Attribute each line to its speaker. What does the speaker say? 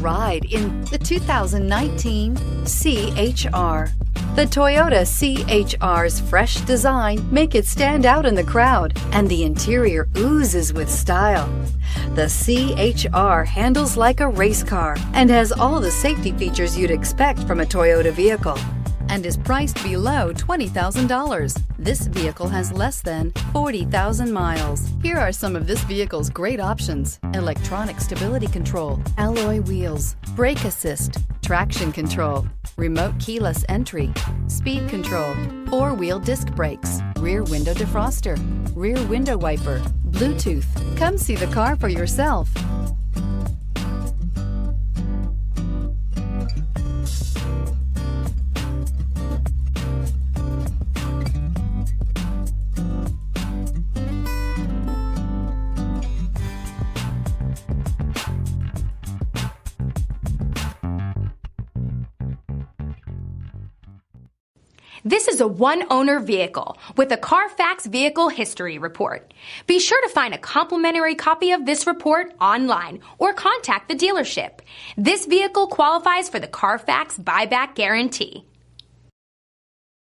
Speaker 1: Ride in the 2019 CHR. The Toyota CHR's fresh design make it stand out in the crowd, and the interior oozes with style. The CHR handles like a race car and has all the safety features you'd expect from a Toyota vehicle, and is priced below $20,000. This vehicle has less than 40,000 miles. Here are some of this vehicle's great options: electronic stability control, alloy wheels, brake assist, traction control, remote keyless entry, speed control, four-wheel disc brakes, rear window defroster, rear window wiper, Bluetooth. Come see the car for yourself.
Speaker 2: This is a one-owner vehicle with a Carfax Vehicle History Report. Be sure to find a complimentary copy of this report online or contact the dealership. This vehicle qualifies for the Carfax Buyback Guarantee.